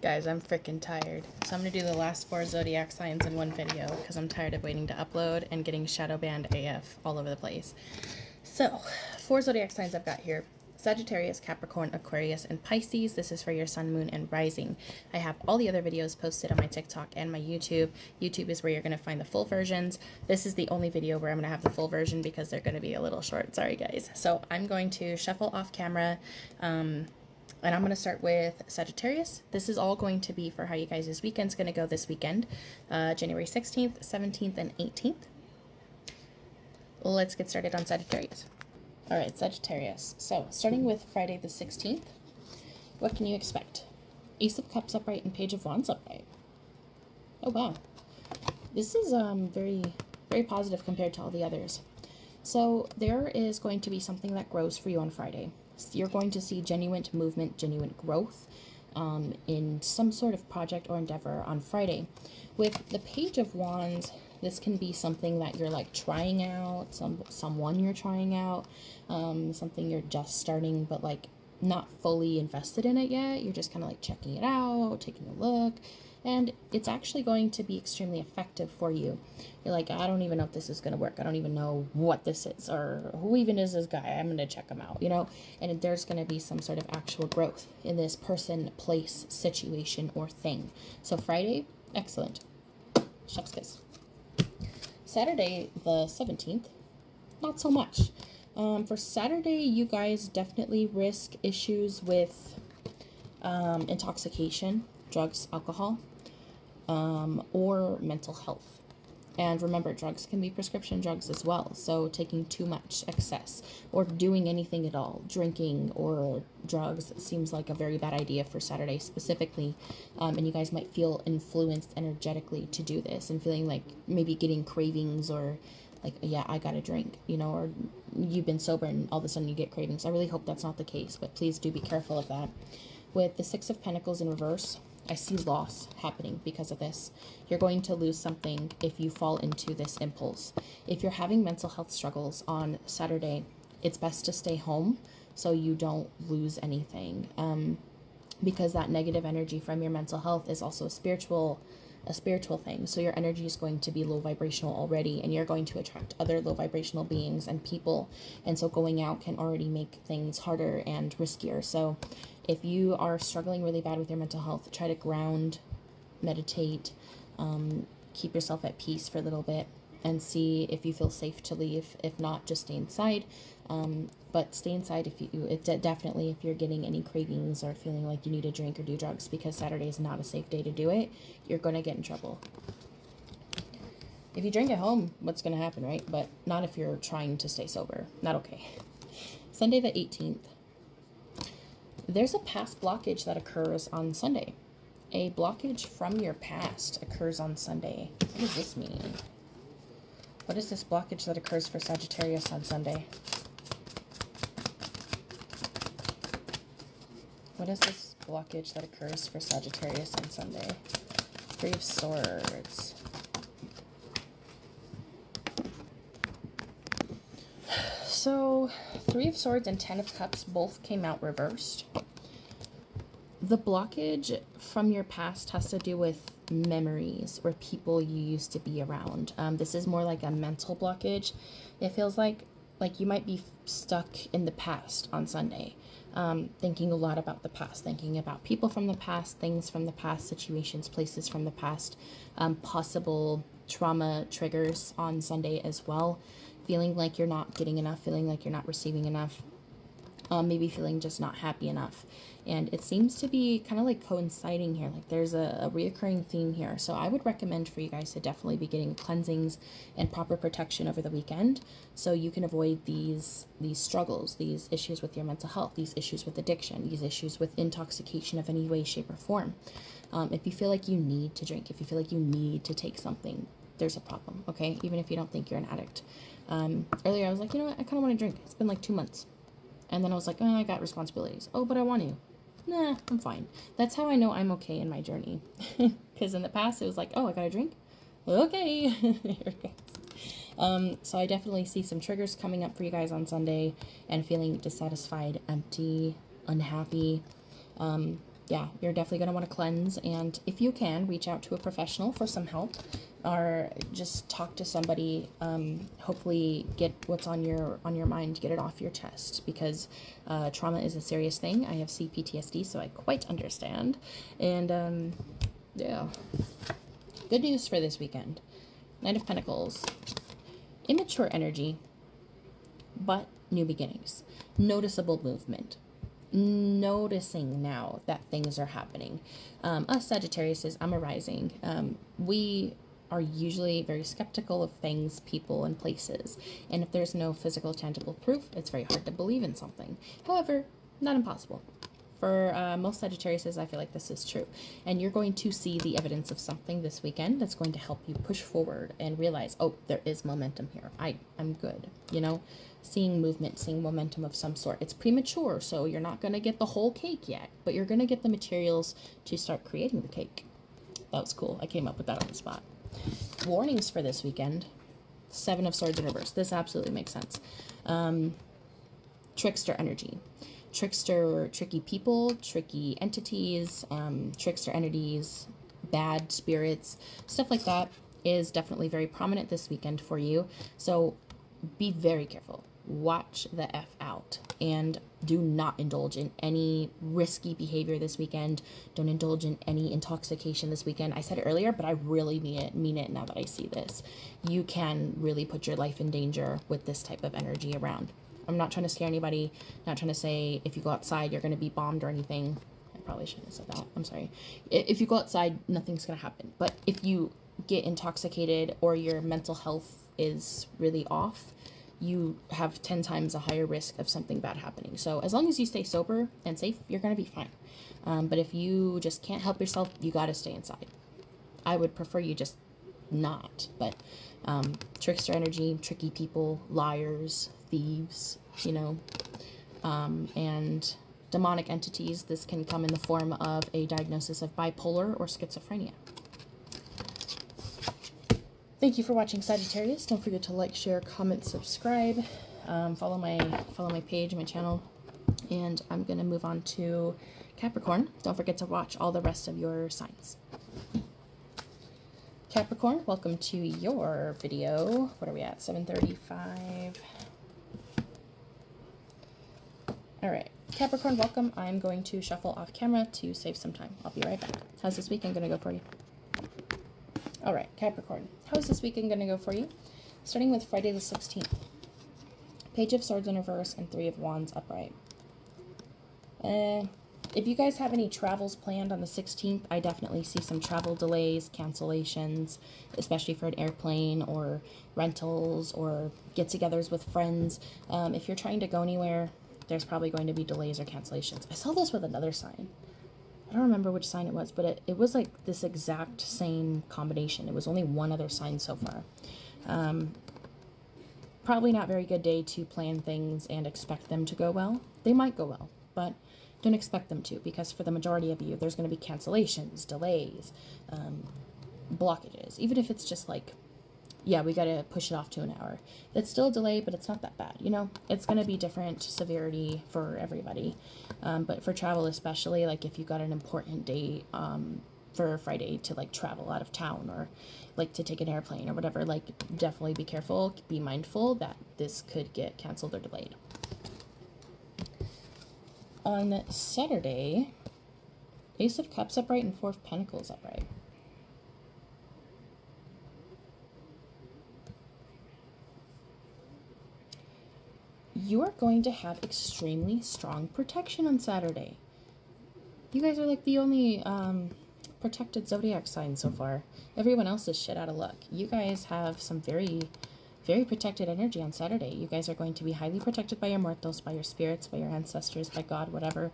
Guys, I'm freaking tired. So I'm going to do the last 4 zodiac signs in one video because I'm tired of waiting to upload and getting shadow banned AF all over the place. So, 4 zodiac signs I've got here. Sagittarius, Capricorn, Aquarius, and Pisces. This is for your sun, moon, and rising. I have all the other videos posted on my TikTok and my YouTube. YouTube is where you're going to find the full versions. This is the only video where I'm going to have the full version because they're going to be a little short. Sorry, guys. So I'm going to shuffle off camera. And I'm going to start with Sagittarius. This is all going to be for how you guys' weekend's going to go this weekend. January 16th, 17th, and 18th. Let's get started on Sagittarius. All right, Sagittarius. So, starting with Friday the 16th, what can you expect? Ace of Cups upright and Page of Wands upright. Oh, wow. This is very, very positive compared to all the others. So, there is going to be something that grows for you on Friday. You're going to see genuine movement, genuine growth in some sort of project or endeavor on Friday. With the Page of Wands, this can be something that you're like trying out, someone you're trying out, something you're just starting but like not fully invested in it yet. You're just kind of like checking it out, taking a look, and it's actually going to be extremely effective for you. You're like, I don't even know if this is going to work. I don't even know what this is or who even is this guy. I'm going to check him out, you know, and there's going to be some sort of actual growth in this person, place, situation, or thing. So Friday, excellent. Chef's kiss. Saturday, the 17th, not so much. For Saturday, you guys definitely risk issues with intoxication, drugs, alcohol, or mental health. And remember, drugs can be prescription drugs as well. So taking too much, excess, or doing anything at all, drinking or drugs, seems like a very bad idea for Saturday specifically. And you guys might feel influenced energetically to do this and feeling like maybe getting cravings or like, yeah, I got to drink, you know, or you've been sober and all of a sudden you get cravings. I really hope that's not the case, but please do be careful of that. With the Six of Pentacles in reverse, I see loss happening because of this. You're going to lose something if you fall into this impulse. If you're having mental health struggles on Saturday, it's best to stay home so you don't lose anything. Because that negative energy from your mental health is also a spiritual thing. So your energy is going to be low vibrational already, and you're going to attract other low vibrational beings and people. And so going out can already make things harder and riskier. So if you are struggling really bad with your mental health, try to ground, meditate, keep yourself at peace for a little bit and see if you feel safe to leave. If not, just stay inside. But stay inside definitely if you're getting any cravings or feeling like you need to drink or do drugs, because Saturday is not a safe day to do it. You're going to get in trouble. If you drink at home, what's going to happen, right? But not if you're trying to stay sober. Not okay. Sunday the 18th. There's a past blockage that occurs on Sunday. A blockage from your past occurs on Sunday. What does this mean? What is this blockage that occurs for Sagittarius on Sunday? What is this blockage that occurs for Sagittarius on Sunday? Three of Swords. So, Three of Swords and Ten of Cups both came out reversed. The blockage from your past has to do with memories or people you used to be around. This is more like a mental blockage. It feels like you might be stuck in the past on Sunday, thinking a lot about the past, thinking about people from the past, things from the past, situations, places from the past, possible trauma triggers on Sunday as well. Feeling like you're not getting enough, feeling like you're not receiving enough, maybe feeling just not happy enough. And it seems to be kind of like coinciding here, like there's a reoccurring theme here. So I would recommend for you guys to definitely be getting cleansings and proper protection over the weekend so you can avoid these struggles, these issues with your mental health, these issues with addiction, these issues with intoxication of any way, shape, or form. If you feel like you need to drink, if you feel like you need to take something, there's a problem, okay? Even if you don't think you're an addict. Earlier I was like, you know what, I kind of want to drink. It's been like 2 months. And then I was like, oh, I got responsibilities. Oh, but I want to. Nah, I'm fine. That's how I know I'm okay in my journey. Because in the past, it was like, oh, I got to drink? Okay. Here it goes. So I definitely see some triggers coming up for you guys on Sunday and feeling dissatisfied, empty, unhappy. yeah, you're definitely going to want to cleanse. And if you can, reach out to a professional for some help, or just talk to somebody. Hopefully get what's on your mind, get it off your chest, because trauma is a serious thing. I have CPTSD, so I quite understand. And yeah, good news for this weekend. Knight of Pentacles. Immature energy, but new beginnings. Noticeable movement. Noticing now that things are happening. Us Sagittarius, I'm a rising. We are usually very skeptical of things, people, and places. And if there's no physical, tangible proof, it's very hard to believe in something. However, not impossible. For most Sagittarius, I feel like this is true. And you're going to see the evidence of something this weekend that's going to help you push forward and realize, oh, there is momentum here. I'm good, you know? Seeing movement, seeing momentum of some sort. It's premature, so you're not going to get the whole cake yet, but you're going to get the materials to start creating the cake. That was cool. I came up with that on the spot. Warnings for this weekend. 7 of Swords in reverse. This absolutely makes sense. Trickster energy. Trickster, tricky people, tricky entities, trickster entities, bad spirits, stuff like that is definitely very prominent this weekend for you. So be very careful. Watch the F out, and do not indulge in any risky behavior this weekend. Don't indulge in any intoxication this weekend. I said it earlier, but I really mean it now that I see this. You can really put your life in danger with this type of energy around. I'm not trying to scare anybody, not trying to say if you go outside you're going to be bombed or anything. I probably shouldn't have said that. I'm sorry. If you go outside, nothing's going to happen. But if you get intoxicated or your mental health is really off, you have 10 times a higher risk of something bad happening. So as long as you stay sober and safe, you're going to be fine. But if you just can't help yourself, you got to stay inside. I would prefer you just not. But trickster energy, tricky people, liars, thieves, you know, and demonic entities. This can come in the form of a diagnosis of bipolar or schizophrenia. Thank you for watching, Sagittarius. Don't forget to like, share, comment, subscribe, follow my page, my channel, and I'm gonna move on to Capricorn. Don't forget to watch all the rest of your signs. Capricorn, welcome to your video. What are we at? 7:35. All right, Capricorn, welcome. I'm going to shuffle off camera to save some time. I'll be right back. How's this weekend gonna go for you? All right, Capricorn, how's this weekend gonna go for you? Starting with Friday the 16th. Page of Swords in reverse and 3 of Wands upright. If you guys have any travels planned on the 16th, I definitely see some travel delays, cancellations, especially for an airplane or rentals or get-togethers with friends. If you're trying to go anywhere, there's probably going to be delays or cancellations. I saw this with another sign. I don't remember which sign it was, but it was like this exact same combination. It was only one other sign so far. Probably not very good day to plan things and expect them to go well. They might go well, but don't expect them to, because for the majority of you, there's going to be cancellations, delays, blockages. Even if it's just like, yeah, we got to push it off to an hour. It's still a delay, but it's not that bad. You know, it's going to be different severity for everybody. But for travel especially, like if you got an important day for Friday to like travel out of town or like to take an airplane or whatever, like definitely be careful, be mindful that this could get canceled or delayed. On Saturday, Ace of Cups upright and 4 of Pentacles upright. You are going to have extremely strong protection on Saturday. You guys are like the only protected zodiac sign so far. Everyone else is shit out of luck. You guys have some very, very protected energy on Saturday. You guys are going to be highly protected by your muertos, by your spirits, by your ancestors, by God, whatever.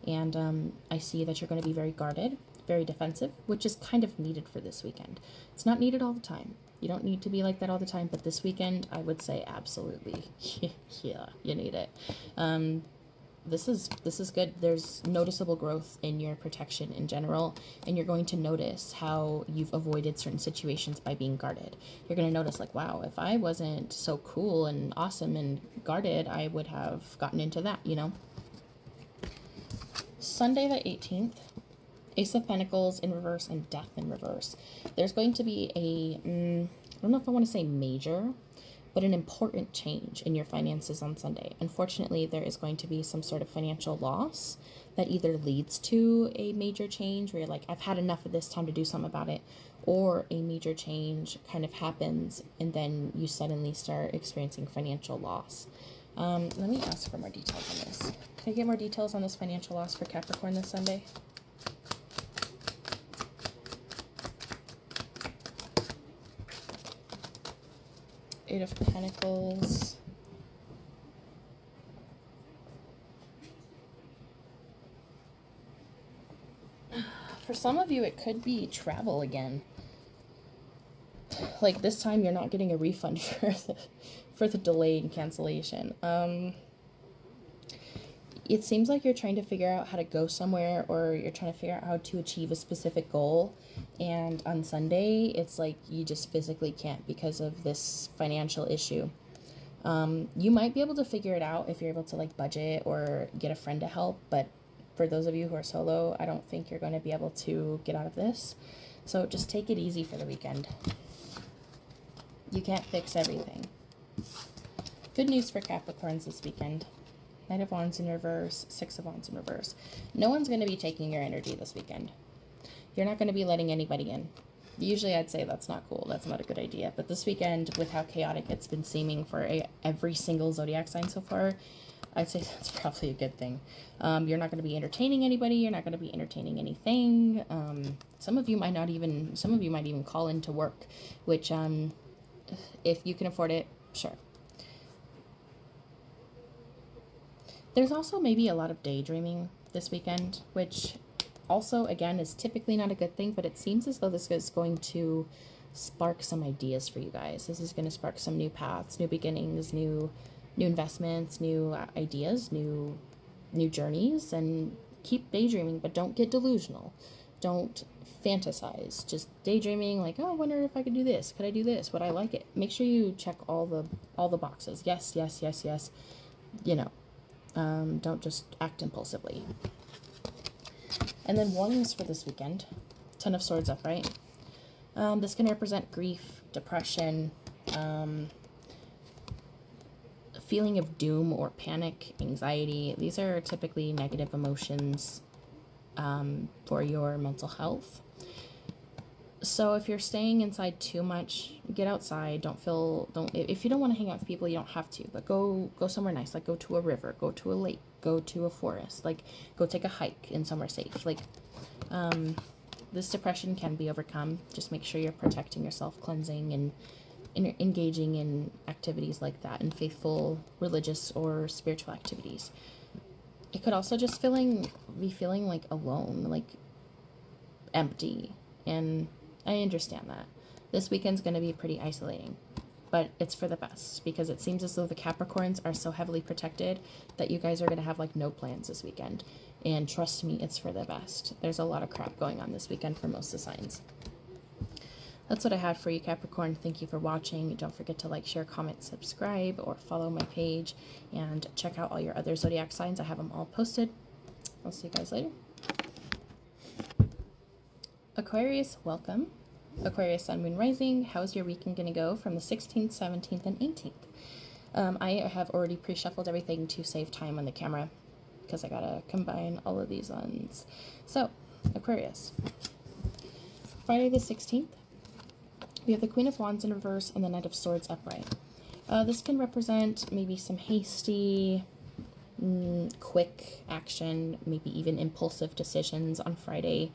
And I see that you're going to be very guarded, very defensive, which is kind of needed for this weekend. It's not needed all the time. You don't need to be like that all the time, but this weekend, I would say absolutely, yeah, you need it. This is good. There's noticeable growth in your protection in general, and you're going to notice how you've avoided certain situations by being guarded. You're going to notice like, wow, if I wasn't so cool and awesome and guarded, I would have gotten into that, you know. Sunday the 18th, Ace of Pentacles in reverse and Death in reverse. There's going to be I don't know if I want to say major, but an important change in your finances on Sunday. Unfortunately, there is going to be some sort of financial loss that either leads to a major change where you're like, I've had enough of this, time to do something about it, or a major change kind of happens and then you suddenly start experiencing financial loss. Let me ask for more details on this. Can I get more details on this financial loss for Capricorn this Sunday? Eight of Pentacles. For some of you, it could be travel again. Like this time, you're not getting a refund for the delay and cancellation. It seems like you're trying to figure out how to go somewhere, or you're trying to figure out how to achieve a specific goal. And on Sunday, it's like you just physically can't because of this financial issue. You might be able to figure it out if you're able to like budget or get a friend to help. But for those of you who are solo, I don't think you're going to be able to get out of this. So just take it easy for the weekend. You can't fix everything. Good news for Capricorns this weekend. Knight of Wands in reverse, Six of Wands in reverse. No one's going to be taking your energy this weekend. You're not going to be letting anybody in. Usually I'd say that's not cool. That's not a good idea. But this weekend, with how chaotic it's been seeming for every single zodiac sign so far, I'd say that's probably a good thing. You're not going to be entertaining anybody. You're not going to be entertaining anything. Some of you might even call in to work, which if you can afford it, sure. There's also maybe a lot of daydreaming this weekend, which also, again, is typically not a good thing, but it seems as though this is going to spark some ideas for you guys. This is going to spark some new paths, new beginnings, new investments, new ideas, new journeys, and keep daydreaming, but don't get delusional. Don't fantasize. Just daydreaming, like, oh, I wonder if I could do this. Could I do this? Would I like it? Make sure you check all the boxes. Yes, yes, yes, yes. You know. Don't just act impulsively. And then warnings for this weekend. Ten of Swords upright. This can represent grief, depression, a feeling of doom or panic, anxiety. These are typically negative emotions for your mental health. So if you're staying inside too much, get outside. If you don't want to hang out with people, you don't have to, but go somewhere nice. Like go to a river, go to a lake, go to a forest, like go take a hike in somewhere safe. Like, this depression can be overcome. Just make sure you're protecting yourself, cleansing and engaging in activities like that, in faithful, religious or spiritual activities. It could also just be feeling like alone, like empty, and I understand that. This weekend's going to be pretty isolating, but it's for the best because it seems as though the Capricorns are so heavily protected that you guys are going to have like no plans this weekend. And trust me, it's for the best. There's a lot of crap going on this weekend for most of the signs. That's what I had for you, Capricorn. Thank you for watching. Don't forget to like, share, comment, subscribe, or follow my page, and check out all your other zodiac signs. I have them all posted. I'll see you guys later. Aquarius, welcome. Aquarius, Sun, Moon, Rising. How's your weekend going to go from the 16th, 17th, and 18th? I have already pre-shuffled everything to save time on the camera because I got to combine all of these ones. So, Aquarius. Friday the 16th, we have the Queen of Wands in reverse and the Knight of Swords upright. This can represent maybe some hasty, quick action, maybe even impulsive decisions on Friday.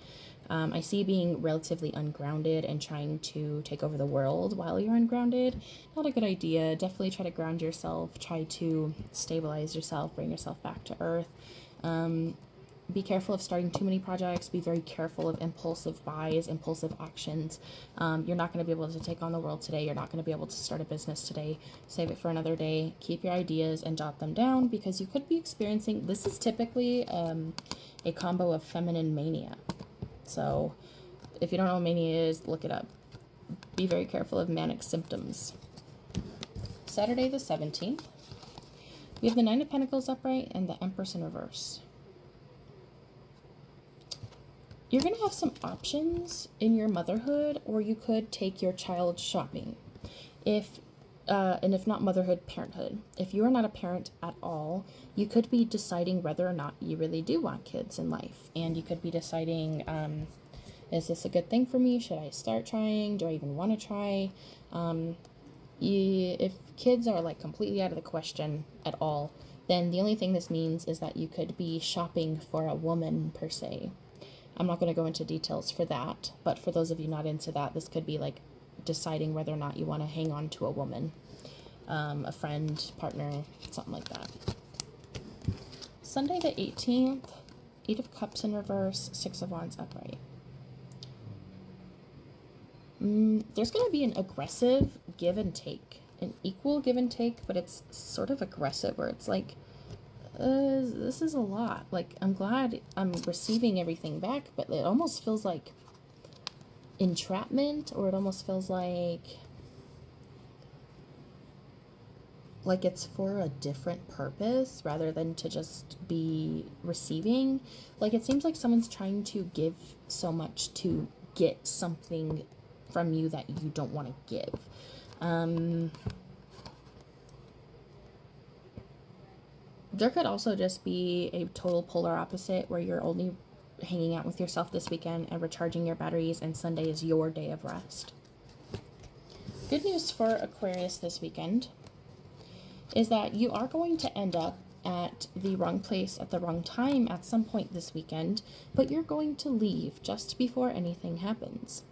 I see being relatively ungrounded and trying to take over the world while you're ungrounded. Not a good idea. Definitely try to ground yourself. Try to stabilize yourself. Bring yourself back to earth. Be careful of starting too many projects. Be very careful of impulsive buys, impulsive actions. You're not going to be able to take on the world today. You're not going to be able to start a business today. Save it for another day. Keep your ideas and jot them down because you could be experiencing, this is typically a combo of feminine mania. So if you don't know what mania is, look it up. Be very careful of manic symptoms. Saturday the 17th, we have the Nine of Pentacles upright and the Empress in reverse. you're going to have some options in your motherhood, or you could take your child shopping. And if not motherhood, parenthood. If you are not a parent at all, you could be deciding whether or not you really do want kids in life. And you could be deciding, is this a good thing for me? Should I start trying? Do I even want to try? If kids are like completely out of the question at all, then the only thing this means is that you could be shopping for a woman per se. I'm not going to go into details for that, but for those of you not into that, this could be like deciding whether or not you want to hang on to a woman, a friend, partner, something like that. Sunday the 18th, 8 of Cups in reverse, 6 of Wands upright. There's going to be an aggressive give and take, an equal give and take, but it's sort of aggressive where it's like, this is a lot. Like, I'm glad I'm receiving everything back, but it almost feels like entrapment, or it almost feels like it's for a different purpose rather than to just be receiving. Like, it seems like someone's trying to give so much to get something from you that you don't want to give. There could also just be a total polar opposite where you're only hanging out with yourself this weekend and recharging your batteries, and Sunday is your day of rest. Good news for Aquarius this weekend is that you are going to end up at the wrong place at the wrong time at some point this weekend, but you're going to leave just before anything happens.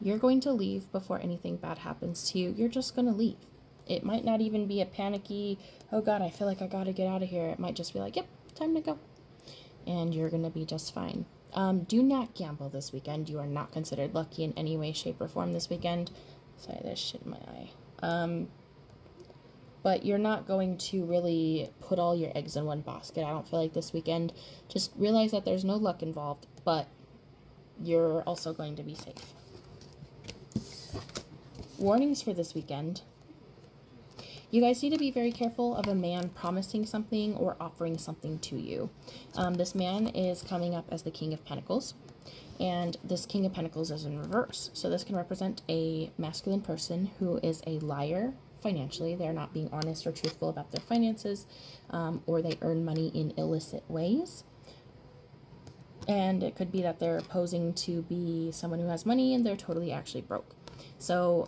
You're going to leave before anything bad happens to you. You're just going to leave. It might not even be a panicky, oh God, I feel like I got to get out of here. It might just be like, yep, time to go. And you're going to be just fine. Do not gamble this weekend. You are not considered lucky in any way, shape, or form this weekend. Sorry, there's shit in my eye. But you're not going to really put all your eggs in one basket. I don't feel like this weekend. Just realize that there's no luck involved, but you're also going to be safe. Warnings for this weekend. You guys need to be very careful of a man promising something or offering something to you. This man is coming up as the King of Pentacles, and this King of Pentacles is in reverse. So this can represent a masculine person who is a liar financially. They're not being honest or truthful about their finances, or they earn money in illicit ways. And it could be that they're posing to be someone who has money and they're totally actually broke. So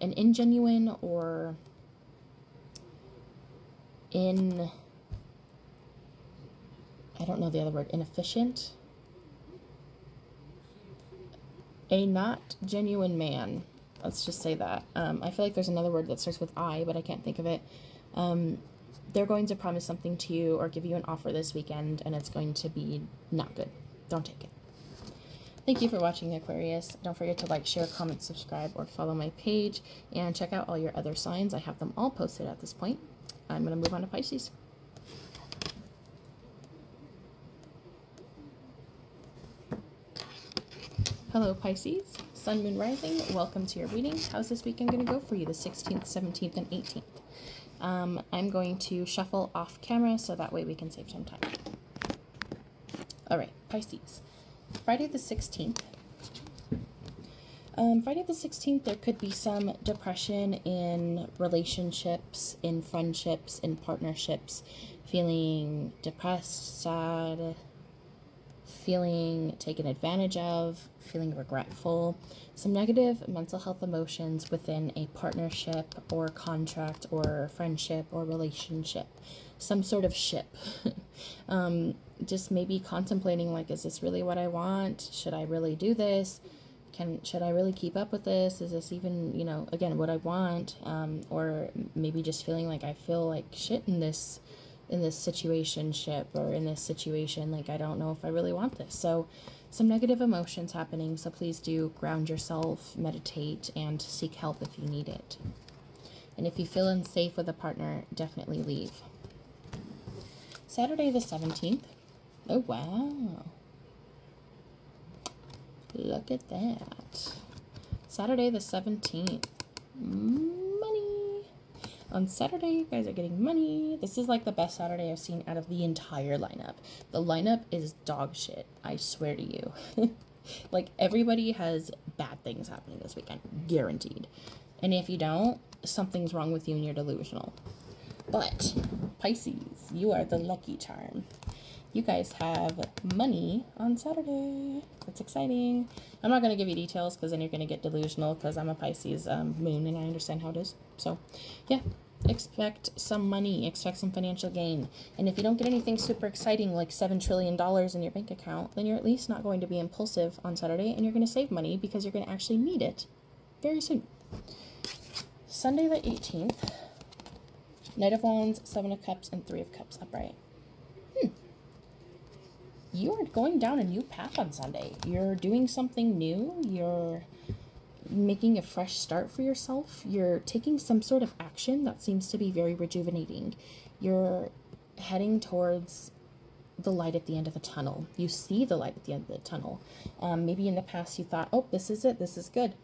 an ingenuine or I don't know the other word, inefficient, a not genuine man. Let's just say that. I feel like there's another word that starts with I, but I can't think of it. They're going to promise something to you or give you an offer this weekend, and it's going to be not good. Don't take it. Thank you for watching, Aquarius. Don't forget to like, share, comment, subscribe, or follow my page, and check out all your other signs. I have them all posted at this point. I'm going to move on to Pisces. Hello, Pisces. Sun, Moon, Rising. Welcome to your reading. How's this weekend going to go for you, the 16th, 17th, and 18th? I'm going to shuffle off camera so that way we can save some time. All right, Pisces. Friday the 16th. Friday the 16th, there could be some depression in relationships, in friendships, in partnerships, feeling depressed, sad, feeling taken advantage of, feeling regretful, some negative mental health emotions within a partnership or contract or friendship or relationship, some sort of ship. Just maybe contemplating, like, is this really what I want? Should I really do this? Should I really keep up with this? Is this even, again, what I want? Or maybe just feeling like I feel like shit in this situationship or in this situation. Like, I don't know if I really want this. So some negative emotions happening. So please do ground yourself, meditate, and seek help if you need it. And if you feel unsafe with a partner, definitely leave. Saturday the 17th. Oh, wow. Look at that. Saturday the 17th. Money. On Saturday, you guys are getting money. This is like the best Saturday I've seen out of the entire lineup. The lineup is dog shit, I swear to you. Like, everybody has bad things happening this weekend, guaranteed. And if you don't, something's wrong with you and you're delusional. But, Pisces, you are the lucky charm. You guys have money on Saturday. That's exciting. I'm not going to give you details because then you're going to get delusional because I'm a Pisces moon and I understand how it is. So, yeah, expect some money. Expect some financial gain. And if you don't get anything super exciting like $7 trillion in your bank account, then you're at least not going to be impulsive on Saturday and you're going to save money because you're going to actually need it very soon. Sunday the 18th, Knight of Wands, 7 of Cups, and 3 of Cups upright. You are going down a new path on Sunday. You're doing something new. You're making a fresh start for yourself. You're taking some sort of action that seems to be very rejuvenating. You're heading towards the light at the end of the tunnel. You see the light at the end of the tunnel. Maybe in the past you thought, oh, this is it. This is good.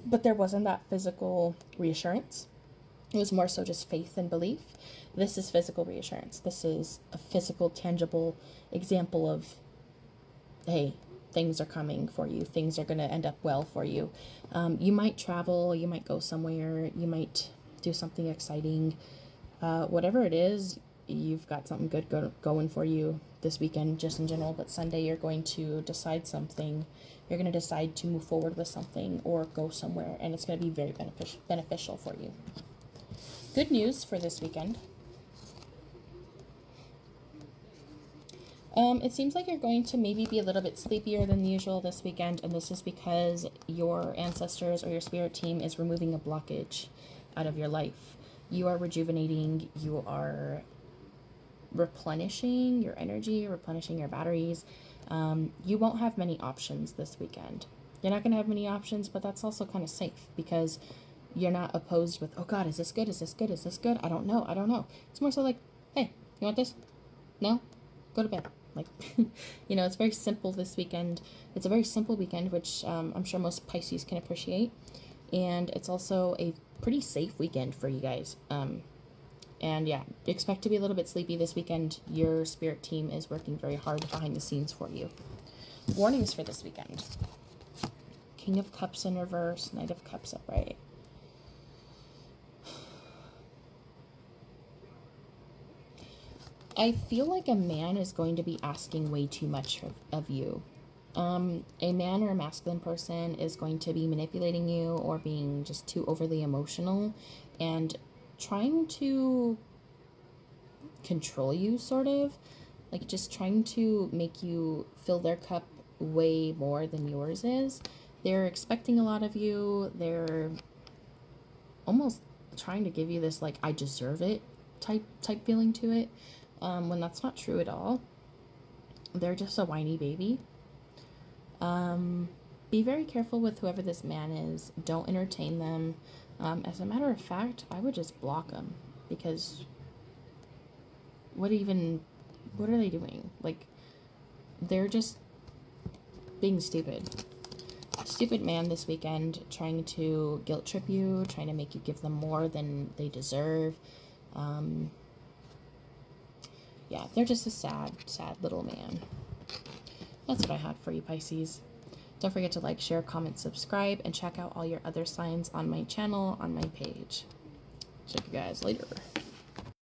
But there wasn't that physical reassurance. It was more so just faith and belief. This is physical reassurance. This is a physical, tangible example of, hey, things are coming for you. Things are going to end up well for you. You might travel. You might go somewhere. You might do something exciting. Whatever it is, you've got something good going for you this weekend, just in general. But Sunday, you're going to decide something. You're going to decide to move forward with something or go somewhere. And it's going to be very beneficial for you. Good news for this weekend. It seems like you're going to maybe be a little bit sleepier than usual this weekend, and this is because your ancestors or your spirit team is removing a blockage out of your life. You are rejuvenating, you are replenishing your energy, replenishing your batteries. You won't have many options this weekend. You're not going to have many options, but that's also kind of safe because you're not opposed with, oh God, is this good? Is this good? Is this good? I don't know. It's more so like, hey, you want this? No? Go to bed. Like, you know, it's very simple this weekend. It's a very simple weekend, which I'm sure most Pisces can appreciate. And it's also a pretty safe weekend for you guys. And yeah, expect to be a little bit sleepy this weekend. Your spirit team is working very hard behind the scenes for you. Warnings for this weekend. King of Cups in reverse, Knight of Cups upright. I feel like a man is going to be asking way too much of you. A man or a masculine person is going to be manipulating you or being just too overly emotional and trying to control you, sort of. Like, just trying to make you fill their cup way more than yours is. They're expecting a lot of you. They're almost trying to give you this, like, I deserve it type feeling to it. When that's not true at all. They're just a whiny baby. Be very careful with whoever this man is. Don't entertain them. As a matter of fact, I would just block them because what are they doing? Like, they're just being stupid. Stupid man this weekend, trying to guilt trip you, trying to make you give them more than they deserve. Yeah, they're just a sad little man. That's what I had for you, Pisces. Don't forget to like, share, comment, subscribe, and check out all your other signs on my channel, on my page. Check you guys later.